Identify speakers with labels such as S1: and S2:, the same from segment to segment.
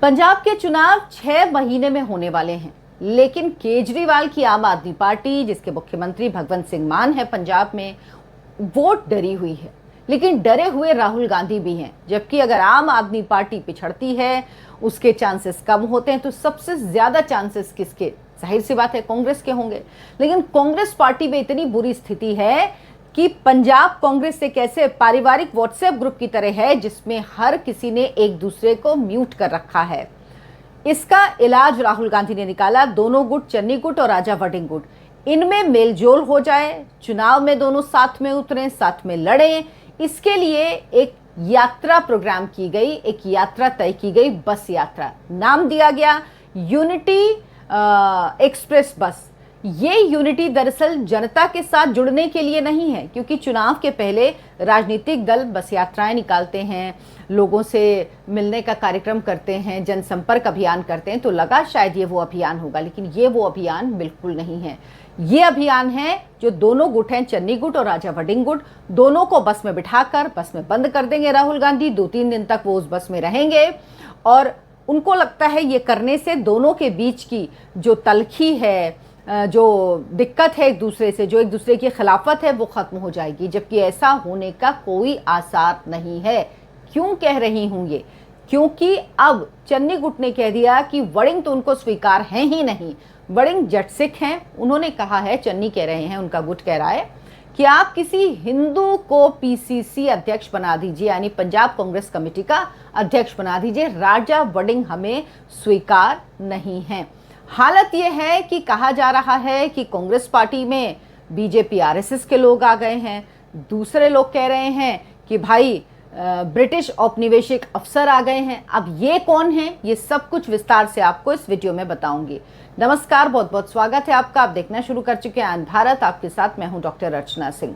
S1: पंजाब के चुनाव 6 महीने में होने वाले हैं, लेकिन केजरीवाल की आम आदमी पार्टी, जिसके मुख्यमंत्री भगवंत सिंह मान है पंजाब में, वोट डरी हुई है। लेकिन डरे हुए राहुल गांधी भी हैं। जबकि अगर आम आदमी पार्टी पिछड़ती है, उसके चांसेस कम होते हैं, तो सबसे ज्यादा चांसेस किसके? जाहिर सी बात है कांग्रेस के होंगे। लेकिन कांग्रेस पार्टी में इतनी बुरी स्थिति है कि पंजाब कांग्रेस एक ऐसे पारिवारिक व्हाट्सएप ग्रुप की तरह है जिसमें हर किसी ने एक दूसरे को म्यूट कर रखा है। इसका इलाज राहुल गांधी ने निकाला। दोनों गुट, चन्नी गुट और राजा वडिंग गुट, इनमें मेलजोल हो जाए, चुनाव में दोनों साथ में उतरें, साथ में लड़ें। इसके लिए एक यात्रा प्रोग्राम की गई, एक यात्रा तय की गई, बस यात्रा। नाम दिया गया यूनिटी एक्सप्रेस बस। ये यूनिटी दरअसल जनता के साथ जुड़ने के लिए नहीं है, क्योंकि चुनाव के पहले राजनीतिक दल बस यात्राएं निकालते हैं, लोगों से मिलने का कार्यक्रम करते हैं, जनसंपर्क अभियान करते हैं, तो लगा शायद ये वो अभियान होगा। लेकिन ये वो अभियान बिल्कुल नहीं है। ये अभियान है जो दोनों गुट हैं, चन्नी गुट और राजा वडिंग गुट, दोनों को बस में बिठाकर बस में बंद कर देंगे राहुल गांधी। 2-3 दिन तक वो उस बस में रहेंगे और उनको लगता है ये करने से दोनों के बीच की जो तलखी है, जो दिक्कत है एक दूसरे से, जो एक दूसरे की खिलाफत है, वो खत्म हो जाएगी। जबकि ऐसा होने का कोई आसार नहीं है। क्यों कह रही हूं ये? क्योंकि अब चन्नी गुट ने कह दिया कि वडिंग तो उनको स्वीकार है ही नहीं। वडिंग जट सिख हैं। उन्होंने कहा है, चन्नी कह रहे हैं, उनका गुट कह रहा है कि आप किसी हिंदू को पीसीसी अध्यक्ष बना दीजिए, यानी पंजाब कांग्रेस कमेटी का अध्यक्ष बना दीजिए। राजा वडिंग हमें स्वीकार नहीं है। हालत यह है कि कहा जा रहा है कि कांग्रेस पार्टी में बीजेपी आरएसएस के लोग आ गए हैं। दूसरे लोग कह रहे हैं कि भाई ब्रिटिश औपनिवेशिक अफसर आ गए हैं। अब ये कौन है, ये सब कुछ विस्तार से आपको इस वीडियो में बताऊंगी। नमस्कार, बहुत बहुत स्वागत है आपका। आप देखना शुरू कर चुके हैं आनंद भारत। आपके साथ मैं हूं डॉक्टर अर्चना सिंह।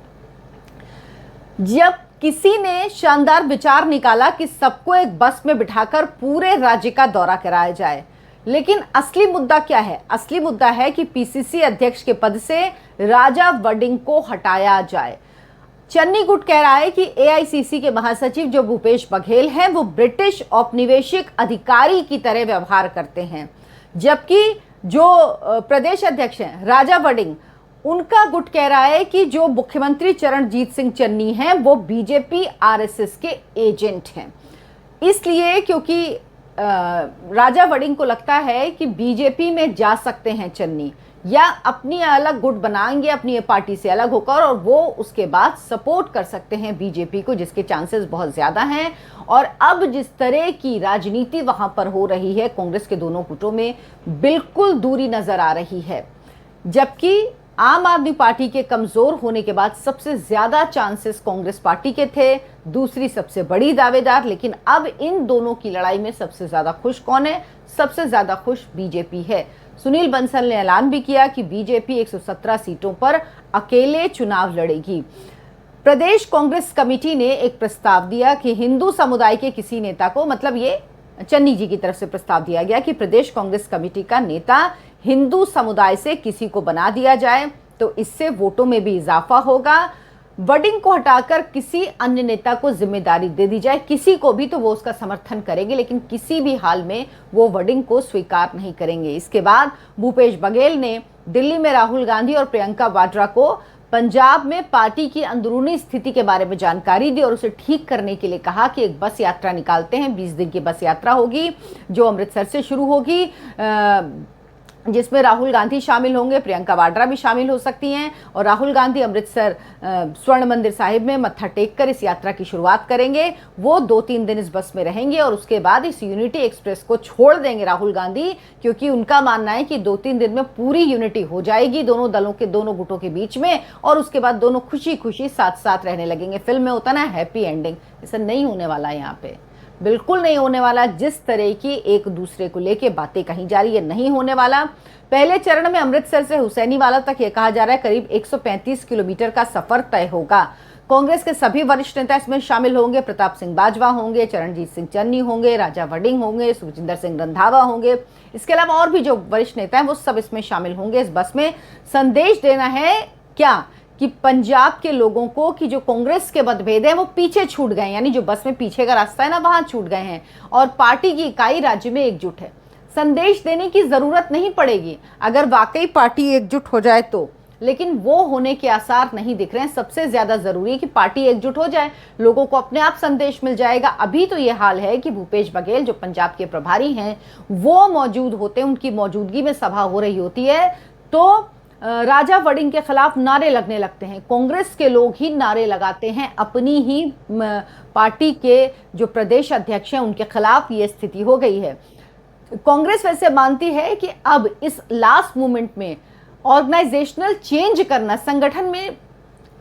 S1: जब किसी ने शानदार विचार निकाला कि सबको एक बस में बिठाकर पूरे राज्य का दौरा कराया जाए, लेकिन असली मुद्दा क्या है? असली मुद्दा है कि पीसीसी अध्यक्ष के पद से राजा वडिंग को हटाया जाए। चन्नी गुट कह रहा है कि एआईसीसी के महासचिव जो भूपेश बघेल हैं, वो ब्रिटिश औपनिवेशिक अधिकारी की तरह व्यवहार करते हैं। जबकि जो प्रदेश अध्यक्ष हैं राजा वडिंग, उनका गुट कह रहा है कि जो मुख्यमंत्री चरणजीत सिंह चन्नी हैं, वो बीजेपी आरएसएस के एजेंट हैं। इसलिए क्योंकि राजा वडिंग को लगता है कि बीजेपी में जा सकते हैं चन्नी, या अपनी अलग गुट बनाएंगे अपनी पार्टी से अलग होकर, और वो उसके बाद सपोर्ट कर सकते हैं बीजेपी को, जिसके चांसेस बहुत ज्यादा हैं। और अब जिस तरह की राजनीति वहां पर हो रही है, कांग्रेस के दोनों गुटों में बिल्कुल दूरी नजर आ रही है। जबकि आम आदमी पार्टी के कमजोर होने के बाद सबसे ज्यादा चांसेस कांग्रेस पार्टी के थे, दूसरी सबसे बड़ी दावेदार। लेकिन अब इन दोनों की लड़ाई में सबसे ज्यादा खुश कौन है? सबसे ज्यादा खुश बीजेपी है। सुनील बंसल ने ऐलान भी किया कि बीजेपी 117 सीटों पर अकेले चुनाव लड़ेगी। प्रदेश कांग्रेस कमेटी ने एक प्रस्ताव दिया कि हिंदू समुदाय के किसी नेता को, मतलब ये चन्नी जी की तरफ से प्रस्ताव दिया गया कि प्रदेश कांग्रेस कमेटी का नेता हिंदू समुदाय से किसी को बना दिया जाए, तो इससे वोटों में भी इजाफा होगा। वडिंग को हटाकर किसी अन्य नेता को जिम्मेदारी दे दी जाए, किसी को भी, तो वो उसका समर्थन करेंगे, लेकिन किसी भी हाल में वो वडिंग को स्वीकार नहीं करेंगे। इसके बाद भूपेश बघेल ने दिल्ली में राहुल गांधी और प्रियंका वाड्रा को पंजाब में पार्टी की अंदरूनी स्थिति के बारे में जानकारी दी और उसे ठीक करने के लिए कहा कि एक बस यात्रा निकालते हैं। 20 दिन की बस यात्रा होगी जो अमृतसर से शुरू होगी, जिसमें राहुल गांधी शामिल होंगे, प्रियंका वाड्रा भी शामिल हो सकती हैं। और राहुल गांधी अमृतसर स्वर्ण मंदिर साहिब में मत्था टेक कर इस यात्रा की शुरुआत करेंगे। वो 2-3 दिन इस बस में रहेंगे और उसके बाद इस यूनिटी एक्सप्रेस को छोड़ देंगे राहुल गांधी, क्योंकि उनका मानना है कि 2-3 दिन में पूरी यूनिटी हो जाएगी दोनों दलों के, दोनों गुटों के बीच में, और उसके बाद दोनों खुशी खुशी साथ साथ रहने लगेंगे। फिल्म में होता ना हैप्पी एंडिंग, ऐसा नहीं होने वाला है यहाँ पे, बिल्कुल नहीं होने वाला। जिस तरह की एक दूसरे को लेके बातें कही जा रही है, नहीं होने वाला। पहले चरण में अमृतसर से हुसैनीवाला तक यह कहा जा रहा है करीब 135 किलोमीटर का सफर तय होगा। कांग्रेस के सभी वरिष्ठ नेता इसमें शामिल होंगे। प्रताप सिंह बाजवा होंगे, चरणजीत सिंह चन्नी होंगे, राजा वडिंग होंगे, सुखजिंदर सिंह रंधावा होंगे। इसके अलावा और भी जो वरिष्ठ नेता हैं वो सब इसमें शामिल होंगे। इस बस में संदेश देना है क्या कि पंजाब के लोगों को कि जो कांग्रेस के मतभेद हैं वो पीछे छूट गए, यानी जो बस में पीछे का रास्ता है ना वहां छूट गए हैं और पार्टी की इकाई राज्य में एकजुट है। संदेश देने की जरूरत नहीं पड़ेगी अगर वाकई पार्टी एकजुट हो जाए तो, लेकिन वो होने के आसार नहीं दिख रहे हैं। सबसे ज्यादा जरूरी है कि पार्टी एकजुट हो जाए, लोगों को अपने आप संदेश मिल जाएगा। अभी तो ये हाल है कि भूपेश बघेल जो पंजाब के प्रभारी हैं वो मौजूद होते हैं, उनकी मौजूदगी में सभा हो रही होती है तो राजा वड़िंग के खिलाफ नारे लगने लगते हैं। कांग्रेस के लोग ही नारे लगाते हैं, अपनी ही पार्टी के जो प्रदेश अध्यक्ष हैं उनके खिलाफ ये स्थिति हो गई है। कांग्रेस वैसे मानती है कि अब इस लास्ट मोमेंट में ऑर्गेनाइजेशनल चेंज करना, संगठन में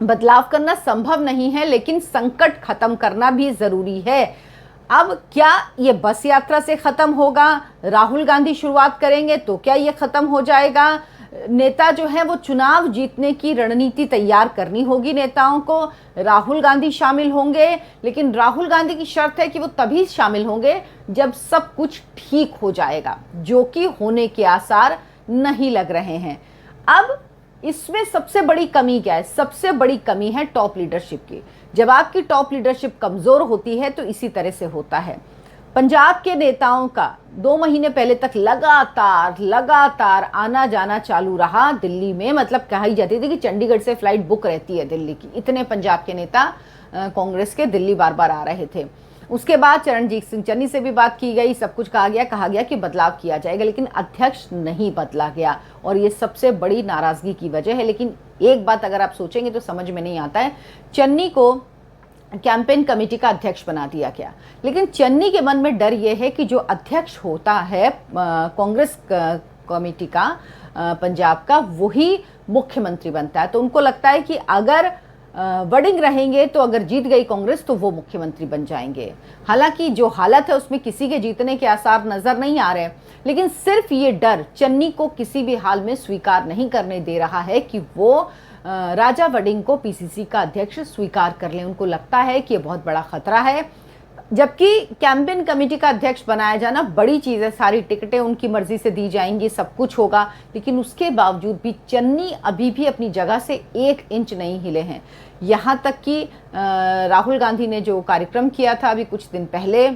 S1: बदलाव करना संभव नहीं है, लेकिन संकट खत्म करना भी जरूरी है। अब क्या ये बस यात्रा से खत्म होगा? राहुल गांधी शुरुआत करेंगे तो क्या ये खत्म हो जाएगा? नेता जो है वो चुनाव जीतने की रणनीति तैयार करनी होगी नेताओं को। राहुल गांधी शामिल होंगे, लेकिन राहुल गांधी की शर्त है कि वो तभी शामिल होंगे जब सब कुछ ठीक हो जाएगा, जो कि होने के आसार नहीं लग रहे हैं। अब इसमें सबसे बड़ी कमी क्या है? सबसे बड़ी कमी है टॉप लीडरशिप की। जब आपकी टॉप लीडरशिप कमजोर होती है तो इसी तरह से होता है। पंजाब के नेताओं का 2 महीने पहले तक लगातार आना जाना चालू रहा दिल्ली में। मतलब कही जाती थी कि चंडीगढ़ से फ्लाइट बुक रहती है दिल्ली की, इतने पंजाब के नेता कांग्रेस के दिल्ली बार बार आ रहे थे। उसके बाद चरणजीत सिंह चन्नी से भी बात की गई, सब कुछ कहा गया कि बदलाव किया जाएगा, लेकिन अध्यक्ष नहीं बदला गया और ये सबसे बड़ी नाराजगी की वजह है। लेकिन एक बात अगर आप सोचेंगे तो समझ में नहीं आता है, चन्नी को कैंपेन कमेटी का अध्यक्ष बना दिया गया, लेकिन चन्नी के मन में डर यह है कि जो अध्यक्ष होता है कांग्रेस कमेटी का पंजाब का, वही मुख्यमंत्री बनता है। तो उनको लगता है कि अगर वड़िंग रहेंगे तो अगर जीत गई कांग्रेस तो वो मुख्यमंत्री बन जाएंगे। हालांकि जो हालत है उसमें किसी के जीतने के आसार नजर नहीं आ रहे, लेकिन सिर्फ ये डर चन्नी को किसी भी हाल में स्वीकार नहीं करने दे रहा है कि वो राजा वड़िंग को पीसीसी का अध्यक्ष स्वीकार कर लें। उनको लगता है कि ये बहुत बड़ा खतरा है, जबकि कैंपेन कमेटी का अध्यक्ष बनाया जाना बड़ी चीज़ है। सारी टिकटें उनकी मर्जी से दी जाएंगी, सब कुछ होगा, लेकिन उसके बावजूद भी चन्नी अभी भी अपनी जगह से 1 इंच नहीं हिले हैं। यहाँ तक कि राहुल गांधी ने जो कार्यक्रम किया था अभी कुछ दिन पहले,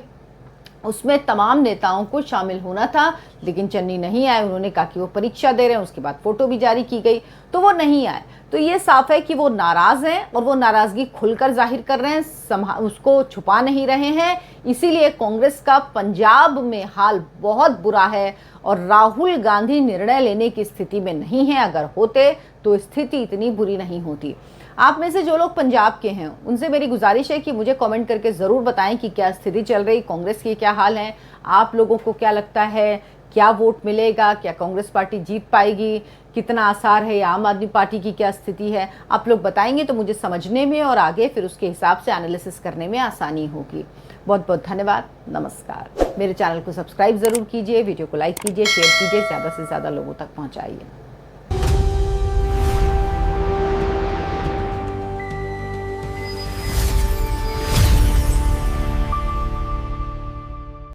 S1: उसमें तमाम नेताओं को शामिल होना था, लेकिन चन्नी नहीं आए। उन्होंने कहा कि वो परीक्षा दे रहे हैं, उसके बाद फोटो भी जारी की गई तो वो नहीं आए। तो ये साफ है कि वो नाराज हैं और वो नाराजगी खुलकर जाहिर कर रहे हैं, उसको छुपा नहीं रहे हैं। इसीलिए कांग्रेस का पंजाब में हाल बहुत बुरा है और राहुल गांधी निर्णय लेने की स्थिति में नहीं है। अगर होते तो स्थिति इतनी बुरी नहीं होती। आप में से जो लोग पंजाब के हैं उनसे मेरी गुजारिश है कि मुझे कमेंट करके ज़रूर बताएं कि क्या स्थिति चल रही, कांग्रेस की क्या हाल है, आप लोगों को क्या लगता है, क्या वोट मिलेगा, क्या कांग्रेस पार्टी जीत पाएगी, कितना आसार है, आम आदमी पार्टी की क्या स्थिति है। आप लोग बताएंगे तो मुझे समझने में और आगे फिर उसके हिसाब से एनालिसिस करने में आसानी होगी। बहुत बहुत धन्यवाद, नमस्कार। मेरे चैनल को सब्सक्राइब ज़रूर कीजिए, वीडियो को लाइक कीजिए, शेयर कीजिए, ज़्यादा से ज़्यादा लोगों तक पहुँचाइए।